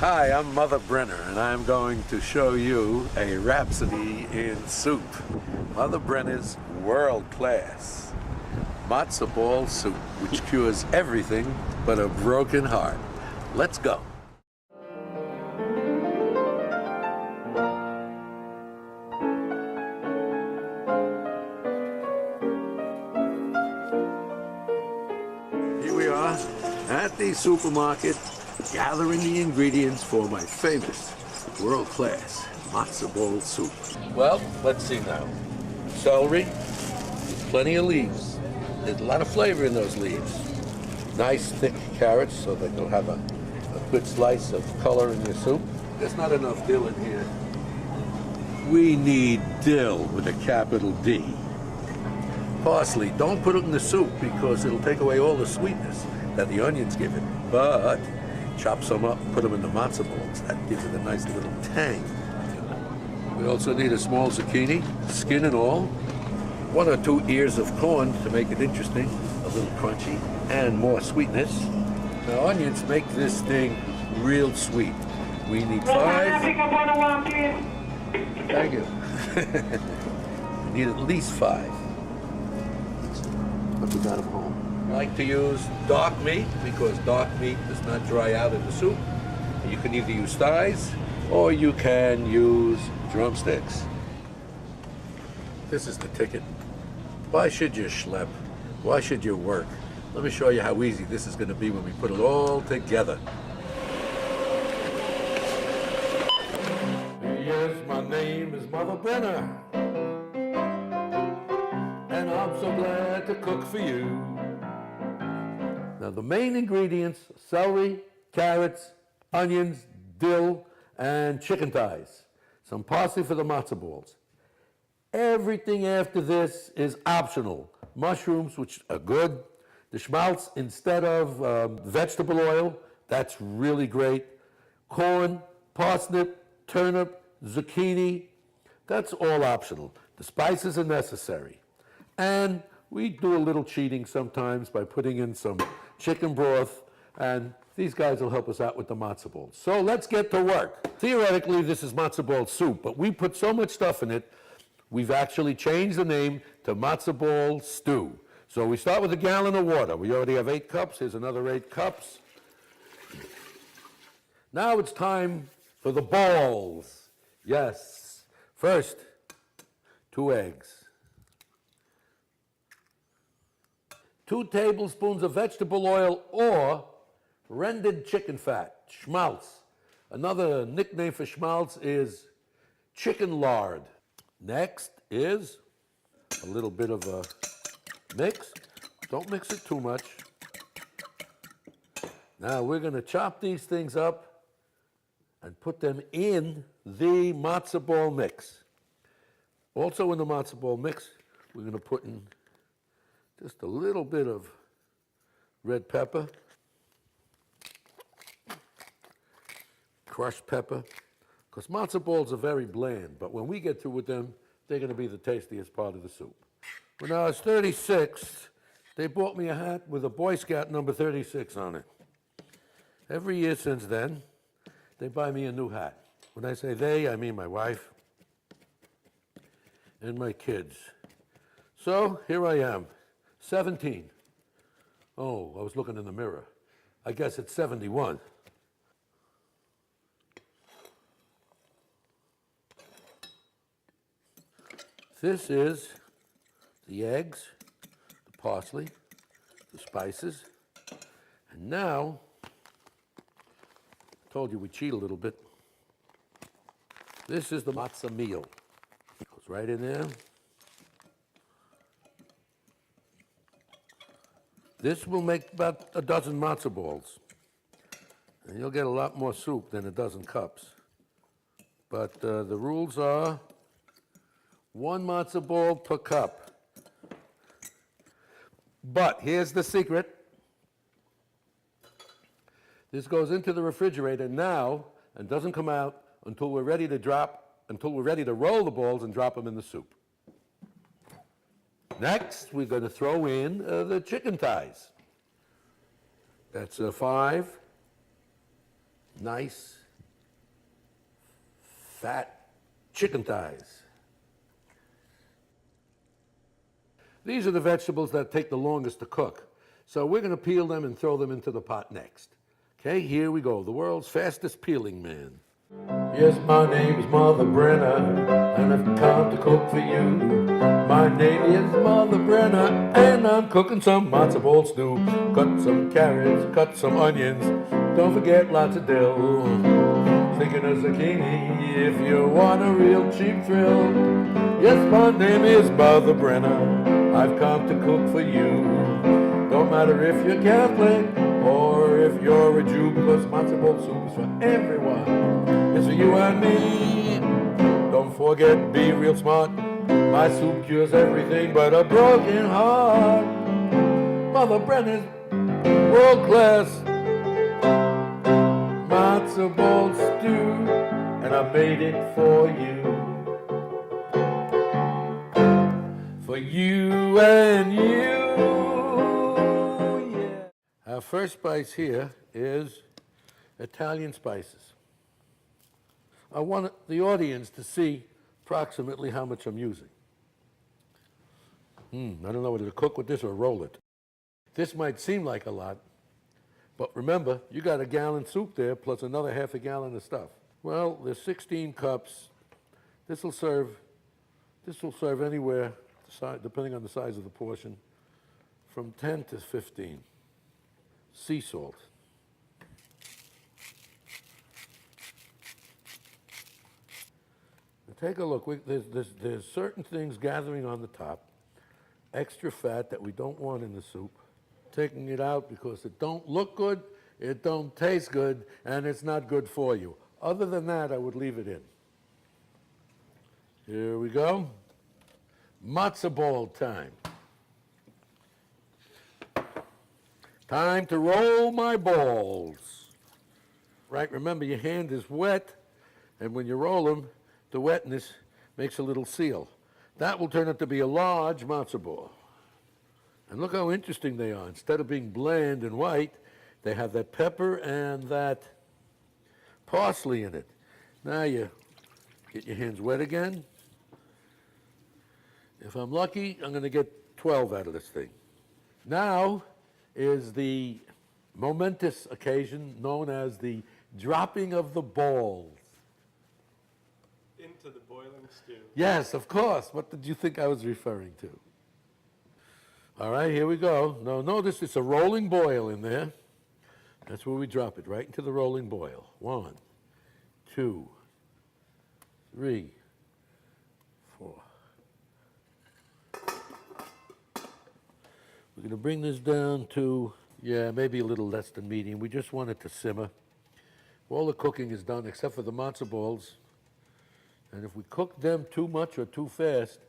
Hi, I'm Mother Brenner, and I'm going to show you a rhapsody in soup. Mother Brenner's world-class matzo ball soup, which cures everything but a broken heart. Let's go. Here we are at the supermarket, gathering the ingredients for my famous world-class matzo ball soup. Well, let's see now. Celery, plenty of leaves. There's a lot of flavor in those leaves. Nice thick carrots so that you'll have a good slice of color in your soup. There's not enough dill in here. We need dill with a capital D. Parsley, don't put it in the soup because it'll take away all the sweetness that the onions give it. But chop some up and put them in the matzo balls. That gives it a nice little tang. We also need a small zucchini, skin and all. 1 or 2 ears of corn to make it interesting, a little crunchy, and more sweetness. Now onions make this thing real sweet. We need 5. Thank you. We need at least 5. But we got them home. I like to use dark meat because dark meat does not dry out in the soup. You can either use thighs or you can use drumsticks. This is the ticket. Why should you schlep? Why should you work? Let me show you how easy this is going to be when we put it all together. Yes, my name is Mother Brenner, and I'm so glad to cook for you. Now the main ingredients: celery, carrots, onions, dill, and chicken thighs. Some parsley for the matzo balls. Everything after this is optional. Mushrooms, which are good. The schmaltz instead of vegetable oil, that's really great. Corn, parsnip, turnip, zucchini, that's all optional. The spices are necessary. And we do a little cheating sometimes by putting in some chicken broth, and these guys will help us out with the matzo balls. So let's get to work. Theoretically, this is matzo ball soup, but we put so much stuff in it, we've actually changed the name to matzo ball stew. So we start with a gallon of water. We already have 8 cups. Here's another 8 cups. Now it's time for the balls. Yes. First, 2 eggs. 2 tablespoons of vegetable oil or rendered chicken fat, schmaltz. Another nickname for schmaltz is chicken lard. Next is a little bit of a mix. Don't mix it too much. Now we're going to chop these things up and put them in the matzo ball mix. Also in the matzo ball mix, we're going to put in just a little bit of red pepper, crushed pepper, because matzo balls are very bland, but when we get through with them, they're going to be the tastiest part of the soup. When I was 36, they bought me a hat with a Boy Scout number 36 on it. Every year since then, they buy me a new hat. When I say they, I mean my wife and my kids. So here I am, 17. Oh, I was looking in the mirror. I guess it's 71. This is the eggs, the parsley, the spices, and now, I told you we cheat a little bit. This is the matzah meal. Goes right in there. This will make about a dozen matzo balls. And you'll get a lot more soup than a dozen cups. But the rules are 1 matzo ball per cup. But here's the secret. This goes into the refrigerator now and doesn't come out until we're ready to roll the balls and drop them in the soup. Next, we're going to throw in the chicken thighs. That's 5 nice fat chicken thighs. These are the vegetables that take the longest to cook. So we're going to peel them and throw them into the pot next. Okay, here we go. The world's fastest peeling man. Yes, my name's Mother Brenner, and I've come to cook for you. My name is Mother Brenner, and I'm cooking some matzo ball stew. Cut some carrots, cut some onions, don't forget lots of dill. Thinking of zucchini if you want a real cheap thrill. Yes, my name is Mother Brenner, I've come to cook for you. Don't matter if you're Catholic or if you're a Jew, because matzo ball soup is for everyone. It's for you and me. Don't forget, be real smart. My soup cures everything but a broken heart. Mother Brenner's world class matzo ball stew, and I made it for you. For you and you, yeah. Our first spice here is Italian spices. I want the audience to see approximately how much I'm using. I don't know whether to cook with this or roll it. This might seem like a lot, but remember, you got a gallon soup there plus another half a gallon of stuff. Well, there's 16 cups. This will serve anywhere, depending on the size of the portion, from 10 to 15. Sea salt. Take a look. There's certain things gathering on the top, extra fat that we don't want in the soup. Taking it out because it don't look good, it don't taste good, and it's not good for you. Other than that, I would leave it in. Here we go. Matzo ball time. Time to roll my balls. Right, remember your hand is wet, and when you roll them, the wetness makes a little seal. That will turn out to be a large matzo ball. And look how interesting they are. Instead of being bland and white, they have that pepper and that parsley in it. Now you get your hands wet again. If I'm lucky, I'm going to get 12 out of this thing. Now is the momentous occasion known as the dropping of the balls. Into the boiling stew. Yes, of course. What did you think I was referring to? All right, here we go. Now, notice it's a rolling boil in there. That's where we drop it, right into the rolling boil. 1, 2, 3, 4. We're going to bring this down to, maybe a little less than medium. We just want it to simmer. All the cooking is done except for the matzo balls. And if we cook them too much or too fast,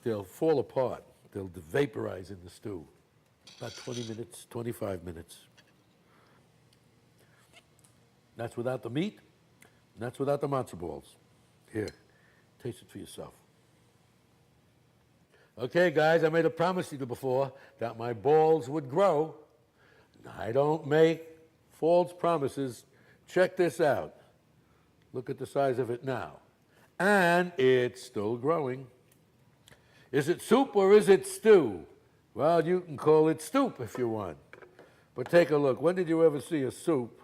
they'll fall apart. They'll vaporize in the stew. About 20 minutes, 25 minutes. That's without the meat, and that's without the matzo balls. Here, taste it for yourself. Okay, guys, I made a promise to you before that my balls would grow. I don't make false promises. Check this out. Look at the size of it now. And it's still growing. Is it soup or is it stew? Well, you can call it soup if you want. But take a look. When did you ever see a soup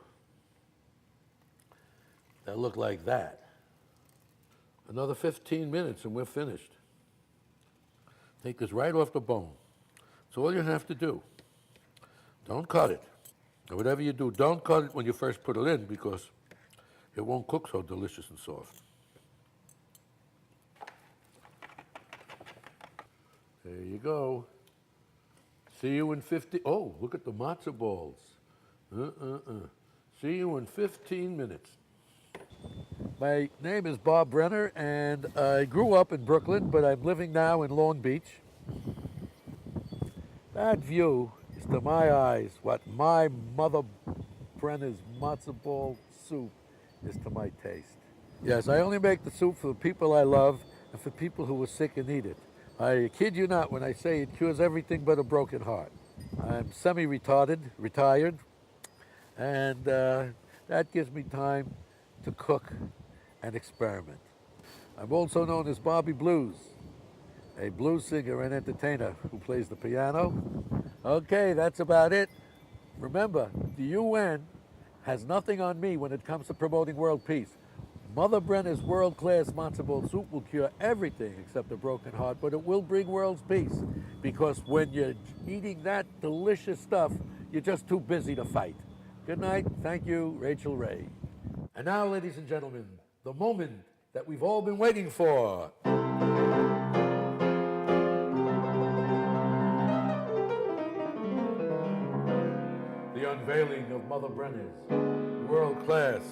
that looked like that? Another 15 minutes and we're finished. Take this right off the bone. So all you have to do, don't cut it. And whatever you do, don't cut it when you first put it in because it won't cook so delicious and soft. There you go. See you in 50. Oh, look at the matzo balls. See you in 15 minutes. My name is Bob Brenner, and I grew up in Brooklyn, but I'm living now in Long Beach. That view is, to my eyes, what my Mother Brenner's matzo ball soup is to my taste. Yes, I only make the soup for the people I love and for people who are sick and need it. I kid you not when I say it cures everything but a broken heart. I'm semi-retired, and that gives me time to cook and experiment. I'm also known as Bobby Blues, a blues singer and entertainer who plays the piano. Okay, that's about it. Remember, the UN has nothing on me when it comes to promoting world peace. Mother Brenner's world-class matzo ball soup will cure everything except a broken heart, but it will bring world peace. Because when you're eating that delicious stuff, you're just too busy to fight. Good night. Thank you, Rachel Ray. And now, ladies and gentlemen, the moment that we've all been waiting for. The unveiling of Mother Brenner's world-class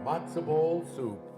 matzo ball soup.